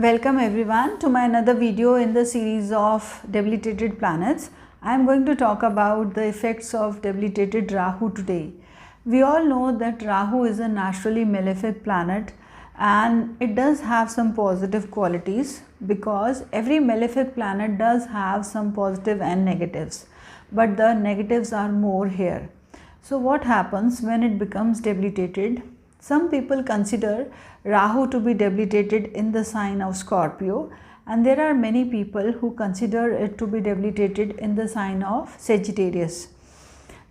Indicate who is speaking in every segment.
Speaker 1: Welcome everyone to my another video in the series of debilitated planets. I am going to talk about the effects of debilitated Rahu today. We all know that Rahu is a naturally malefic planet and it does have some positive qualities because every malefic planet does have some positive and negatives, but the negatives are more here. So what happens when it becomes debilitated? Some people consider Rahu to be debilitated in the sign of Scorpio, and there are many people who consider it to be debilitated in the sign of Sagittarius.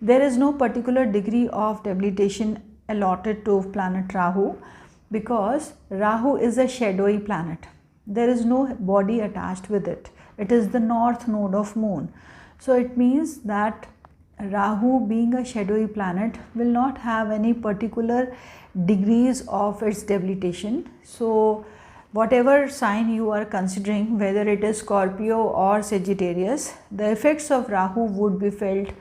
Speaker 1: There is no particular degree of debilitation allotted to planet Rahu because Rahu is a shadowy planet. There is no body attached with it. It is the north node of moon. So it means that Rahu, being a shadowy planet, will not have any particular degrees of its debilitation. So whatever sign you are considering, whether it is Scorpio or Sagittarius, the effects of Rahu would be felt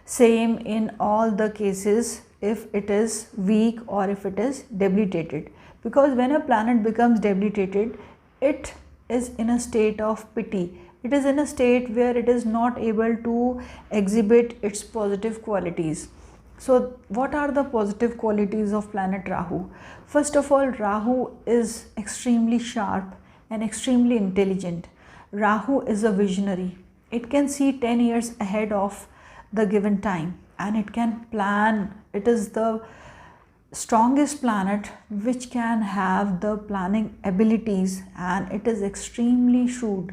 Speaker 1: same in all the cases if it is weak or if it is debilitated. Because when a planet becomes debilitated, it is in a state of pity. It is in a state where it is not able to exhibit its positive qualities. So what are the positive qualities of planet Rahu? First of all, Rahu is extremely sharp and extremely intelligent. Rahu is a visionary. It can see 10 years ahead of the given time and it can plan. It is the strongest planet which can have the planning abilities, and it is extremely shrewd.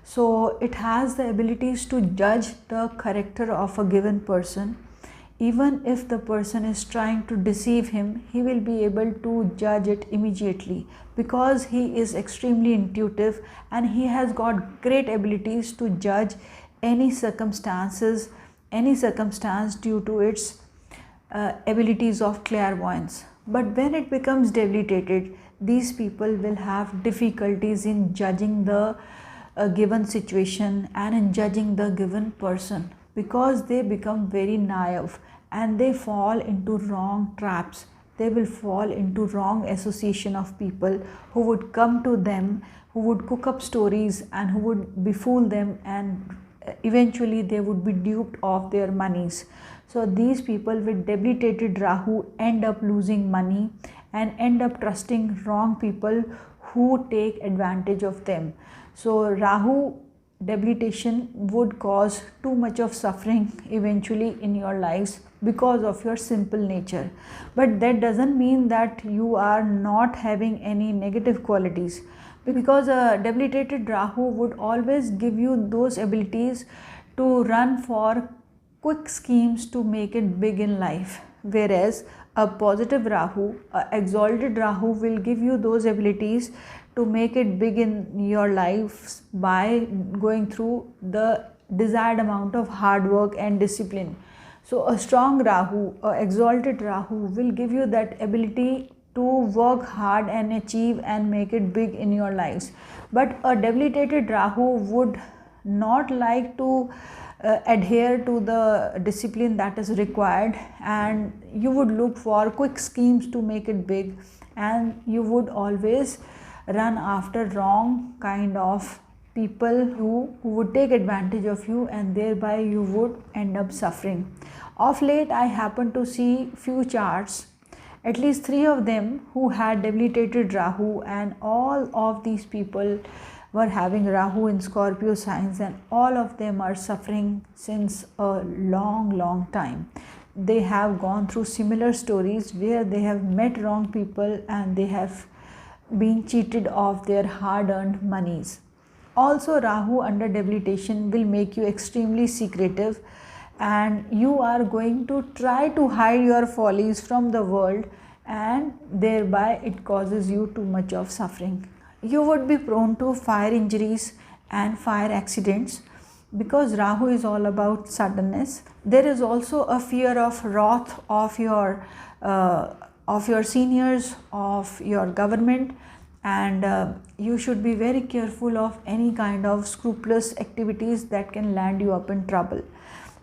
Speaker 1: So it has the abilities to judge the character of a given person. Even if the person is trying to deceive him, he will be able to judge it immediately because he is extremely intuitive and he has got great abilities to judge any circumstance due to its abilities of clairvoyance. But when it becomes debilitated, these people will have difficulties in judging the given situation and in judging the given person because they become very naive and they fall into wrong traps. They will fall into wrong association of people who would come to them, who would cook up stories and who would befool them, and eventually they would be duped of their monies. So these people with debilitated Rahu end up losing money and end up trusting wrong people who take advantage of them. So Rahu debilitation would cause too much of suffering eventually in your lives because of your simple nature. But that doesn't mean that you are not having any negative qualities, because a debilitated Rahu would always give you those abilities to run for quick schemes to make it big in life. Whereas a positive Rahu, a exalted Rahu, will give you those abilities to make it big in your life by going through the desired amount of hard work and discipline. So a strong Rahu, a exalted Rahu, will give you that ability to work hard and achieve and make it big in your lives. But a debilitated Rahu would not like to adhere to the discipline that is required, and you would look for quick schemes to make it big, and you would always run after wrong kind of people who would take advantage of you, and thereby you would end up suffering. Of late, I happened to see few charts, at least 3 of them, who had debilitated Rahu, and all of these people were having Rahu in Scorpio signs, and all of them are suffering since a long time. They have gone through similar stories where they have met wrong people and they have been cheated of their hard-earned monies. Also, Rahu under debilitation will make you extremely secretive, and you are going to try to hide your follies from the world, and thereby it causes you too much of suffering. You would be prone to fire injuries and fire accidents because Rahu is all about suddenness. There is also a fear of wrath of your seniors, of your government, and you should be very careful of any kind of scrupulous activities that can land you up in trouble.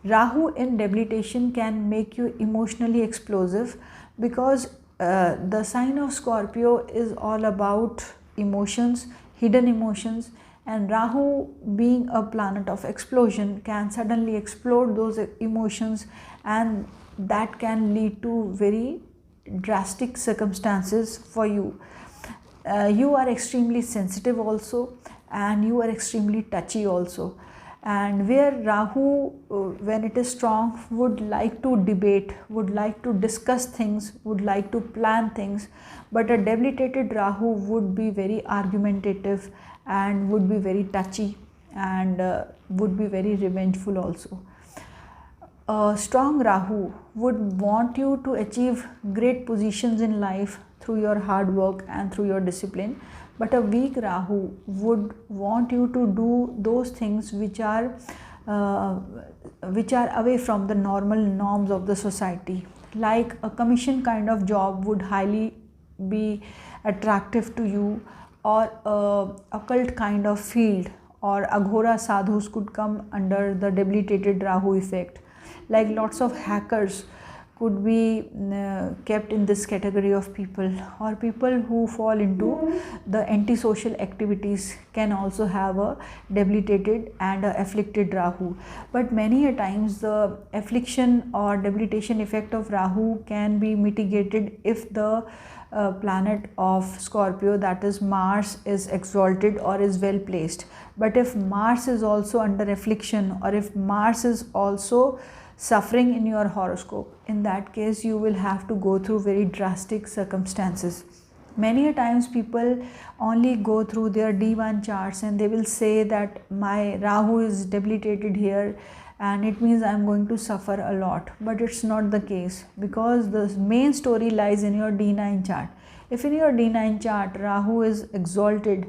Speaker 1: Rahu in debilitation can make you emotionally explosive because the sign of Scorpio is all about emotions. hidden emotions, and Rahu, being a planet of explosion, can suddenly explode those emotions, and that can lead to very drastic circumstances for you. You are extremely sensitive also, and you are extremely touchy also. And where Rahu, when it is strong, would like to debate, would like to discuss things, would like to plan things, but a debilitated Rahu would be very argumentative and would be very touchy, and would be very revengeful also. A strong Rahu would want you to achieve great positions in life through your hard work and through your discipline, but a weak Rahu would want you to do those things which are away from the normal norms of the society. Like a commission kind of job would highly be attractive to you, or a occult kind of field, or aghora sadhus could come under the debilitated Rahu effect. Like lots of hackers could be kept in this category of people, or people who fall into the antisocial activities can also have a debilitated and a afflicted Rahu. But many a times the affliction or debilitation effect of Rahu can be mitigated if the planet of Scorpio, that is Mars, is exalted or is well placed. But if Mars is also under affliction, or if Mars is also suffering in your horoscope, in that case you will have to go through very drastic circumstances. Many a times people only go through their D1 charts and they will say that my Rahu is debilitated here and it means I am going to suffer a lot. But it's not the case, because the main story lies in your D9 chart. If in your D9 chart Rahu is exalted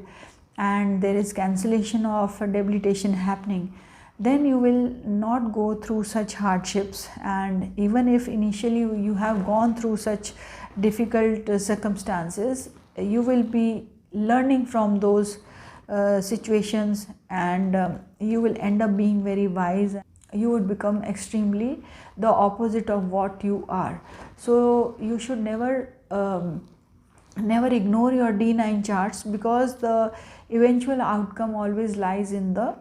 Speaker 1: and there is cancellation of debilitation happening, then you will not go through such hardships. And even if initially you have gone through such difficult circumstances, you will be learning from those situations, and you will end up being very wise. You would become extremely the opposite of what you are. So you should never ignore your D9 charts, because the eventual outcome always lies in the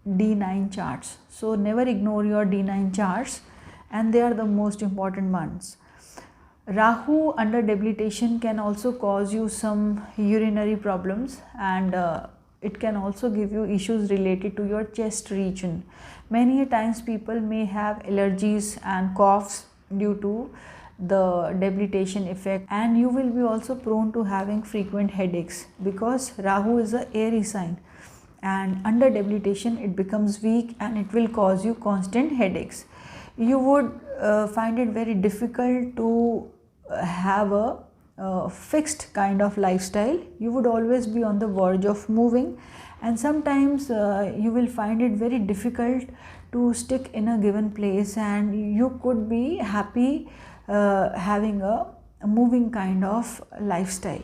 Speaker 1: D9 charts. So never ignore your D9 charts, and they are the most important ones. Rahu under debilitation can also cause you some urinary problems, and it can also give you issues related to your chest region. Many times people may have allergies and coughs due to the debilitation effect, and you will be also prone to having frequent headaches, because Rahu is an airy sign, and under debilitation it becomes weak and it will cause you constant headaches. You would find it very difficult to have a fixed kind of lifestyle. You would always be on the verge of moving, and sometimes you will find it very difficult to stick in a given place, and you could be happy having a moving kind of lifestyle.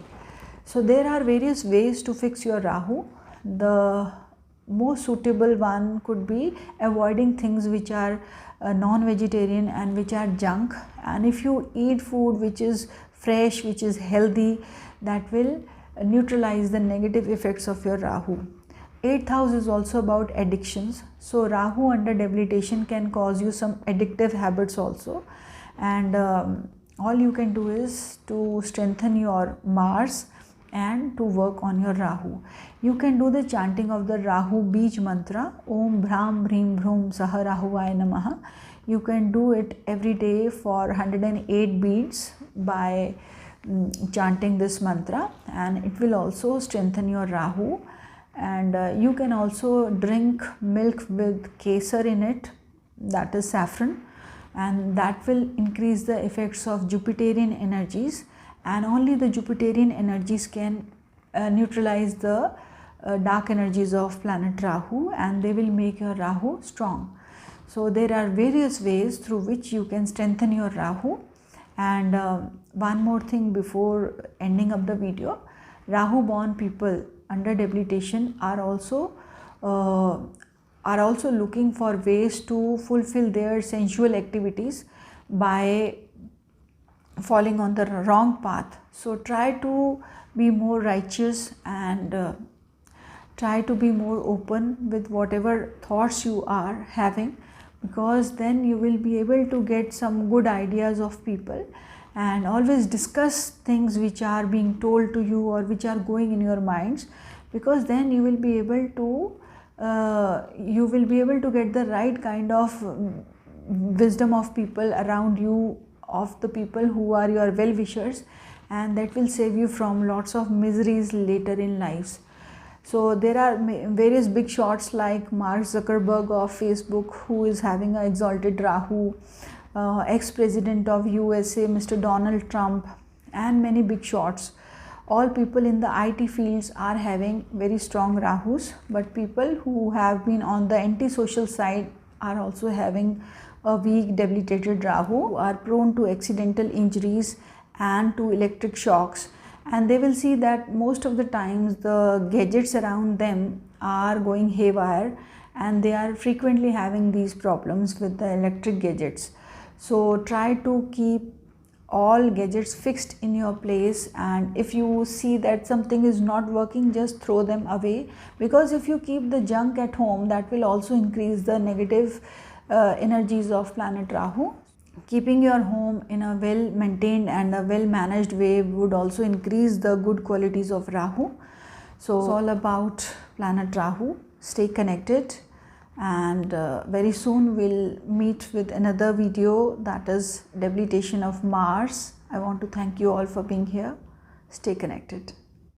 Speaker 1: So there are various ways to fix your Rahu. The most suitable one could be avoiding things which are non-vegetarian and which are junk, and if you eat food which is fresh, which is healthy, that will neutralize the negative effects of your Rahu. 8th house is also about addictions, so Rahu under debilitation can cause you some addictive habits also, and all you can do is to strengthen your Mars and to work on your Rahu. You can do the chanting of the Rahu Bij mantra, Om Bhram Bhrim Bhrum Saha Rahuvaya Namaha. You can do it every day for 108 beads by chanting this mantra, and it will also strengthen your Rahu. And you can also drink milk with kesar in it, that is saffron, and that will increase the effects of Jupiterian energies, and only the Jupiterian energies can neutralize the dark energies of planet Rahu, and they will make your Rahu strong. So there are various ways through which you can strengthen your Rahu. And one more thing before ending up the video, Rahu born people under debilitation are also looking for ways to fulfill their sensual activities by falling on the wrong path. So try to be more righteous and try to be more open with whatever thoughts you are having, because then you will be able to get some good ideas of people. And always discuss things which are being told to you or which are going in your minds, because then you will be able to get the right kind of wisdom of people around you, of the people who are your well-wishers, and that will save you from lots of miseries later in lives. So there are various big shots like Mark Zuckerberg of Facebook, who is having an exalted Rahu, ex-president of USA Mr. Donald Trump, and many big shots. All people in the IT fields are having very strong Rahus, but people who have been on the antisocial side are also having a weak debilitated Rahu, are prone to accidental injuries and to electric shocks. And they will see that most of the times the gadgets around them are going haywire, and they are frequently having these problems with the electric gadgets. So try to keep all gadgets fixed in your place, and if you see that something is not working, just throw them away, because if you keep the junk at home, that will also increase the negative energies of planet Rahu. Keeping your home in a well maintained and a well managed way would also increase the good qualities of Rahu. So it's all about planet Rahu. Stay connected, and very soon we'll meet with another video, that is debilitation of Mars. I want to thank you all for being here. Stay connected.